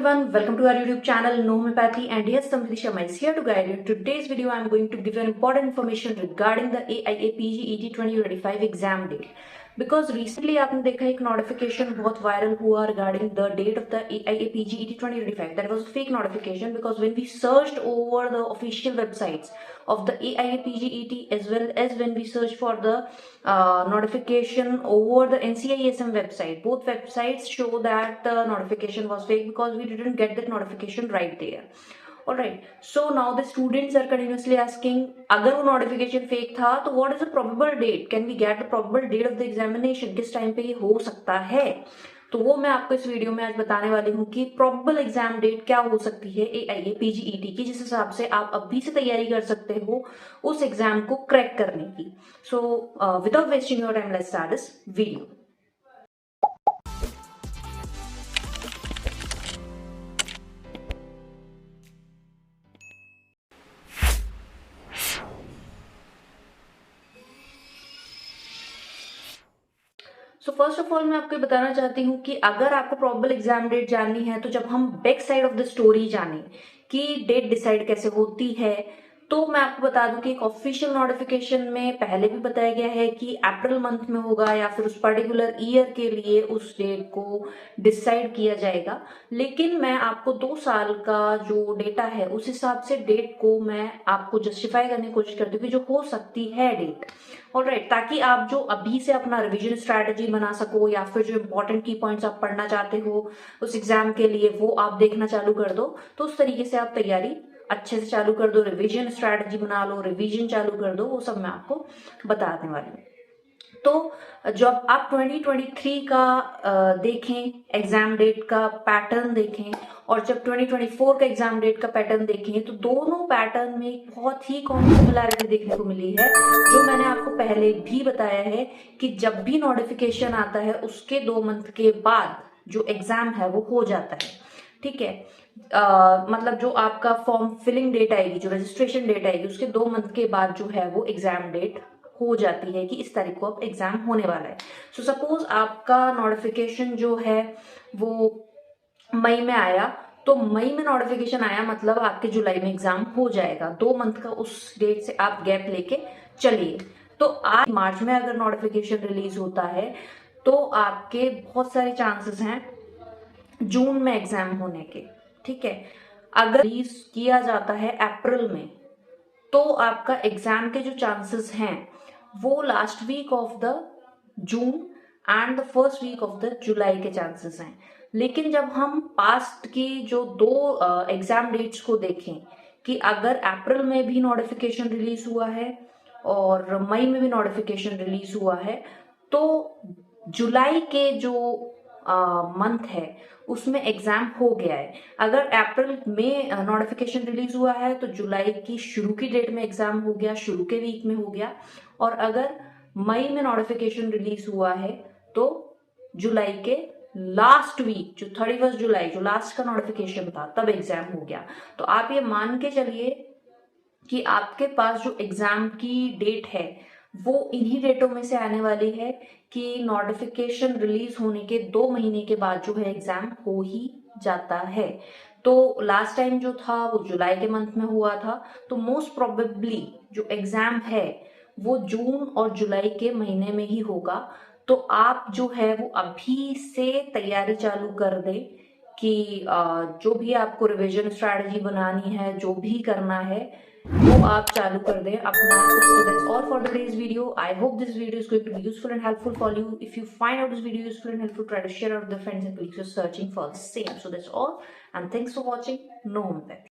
everyone, welcome to our YouTube channel No Homeopathy, and yes, Samriti Sharma is here to guide you. In today's video I am going to give you important information regarding the AIA PGET 2025 exam date. Because recently आपने देखा एक notification बहुत viral हुआ regarding the date of the AIA PGET 2025. That was a fake notification because when we searched over the official websites of the AIA PGET as well as when we searched for the notification over the NCISM website, both websites show that the notification was fake because we didn't get that notification right there. Alright, so now the students are continuously asking, अगर वो notification fake था तो what is the probable date? Can we get the probable date of the examination? किस time पे ये हो सकता है? तो वो मैं आपको इस वीडियो में आज बताने वाली हूँ कि प्रोबेबल एग्जाम डेट क्या हो सकती है AIA PGET की, जिस हिसाब से आप अभी से तैयारी कर सकते हो उस एग्जाम को क्रैक करने की. So without wasting your time let's start this video. So first of all मैं आपको बताना चाहती हूँ कि अगर आपको प्रोबेबल एग्जाम डेट जाननी है तो जब हम back side of the story जाने कि डेट डिसाइड कैसे होती है, तो मैं आपको बता दूं कि एक ऑफिशियल नोटिफिकेशन में पहले भी बताया गया है कि अप्रैल मंथ में होगा या फिर उस पर्टिकुलर ईयर के लिए उस डेट को डिसाइड किया जाएगा. लेकिन मैं आपको 2 साल का जो डेटा है उस हिसाब से डेट को मैं आपको जस्टिफाई करने की कोशिश करती हूँ कि जो हो सकती है डेट. ऑलराइट, ताकि आप जो अभी से अपना रिवीजन स्ट्रैटेजी बना सको या फिर जो इंपॉर्टेंट की पॉइंट्स आप पढ़ना चाहते हो उस एग्जाम के लिए वो आप देखना चालू कर दो. तो उस तरीके से आप तैयारी अच्छे से चालू कर दो, रिवीजन स्ट्रैटेजी बना लो, रिवीजन चालू कर दो, वो सब मैं आपको बताने वाली हूँ. तो जब आप 2023 का देखें एग्जाम डेट का पैटर्न देखें और जब 2024 का एग्जाम डेट का पैटर्न देखें तो दोनों पैटर्न में बहुत ही कॉमन सिमिलैरिटी देखने को मिली है, जो मैंने आपको पहले भी बताया है कि जब भी नोटिफिकेशन आता है उसके 2 मंथ के बाद जो एग्जाम है वो हो जाता है. ठीक है, मतलब जो आपका फॉर्म फिलिंग डेट आएगी, जो रजिस्ट्रेशन डेट आएगी, उसके 2 मंथ के बाद जो है वो एग्जाम डेट हो जाती है कि इस तारीख को अब एग्जाम होने वाला है. सो सपोज आपका नोटिफिकेशन जो है वो मई में आया, तो मई में नोटिफिकेशन आया मतलब आपके जुलाई में एग्जाम हो जाएगा. 2 मंथ का उस डेट से आप गैप लेके चलिए. तो आज मार्च में अगर नोटिफिकेशन रिलीज होता है तो आपके बहुत सारे चांसेस हैं जून में एग्जाम होने के. ठीक है, अगर रिलीज किया जाता है अप्रैल में तो आपका एग्जाम के जो चांसेस हैं वो last week of the June and the first week of the July के चांसेस हैं. लेकिन जब हम पास्ट की जो 2 एग्जाम डेट्स को देखें कि अगर अप्रैल में भी नोटिफिकेशन रिलीज हुआ है और मई में भी नोटिफिकेशन रिलीज हुआ है, तो जुलाई के जो मंथ है उसमें एग्जाम हो गया है. अगर अप्रैल में नोटिफिकेशन रिलीज हुआ है तो जुलाई की शुरू की डेट में एग्जाम हो गया, शुरू के वीक में हो गया. और अगर मई में नोटिफिकेशन रिलीज हुआ है तो जुलाई के लास्ट वीक, जो 31 जुलाई जो लास्ट का नोटिफिकेशन था, तब एग्जाम हो गया. तो आप ये मान के चलिए कि आपके पास जो एग्जाम की डेट है वो इन्हीं डेटों में से आने वाली है कि नोटिफिकेशन रिलीज होने के 2 महीने के बाद जो है एग्जाम हो ही जाता है. तो लास्ट टाइम जो था वो जुलाई के मंथ में हुआ था, तो मोस्ट प्रोबेबली जो एग्जाम है वो जून और जुलाई के महीने में ही होगा. तो आप जो है वो अभी से तैयारी चालू कर दें कि जो भी आपको रिवीजन स्ट्रैटेजी बनानी है, जो भी करना है वो आप चालू कर दें अपना. So that's all for today's video. I hope this video is going to be useful and helpful for you. If you find out this video useful and helpful, try to share it with the friends and colleagues who are searching for the same. So that's all, and thanks for watching No Homeopathy.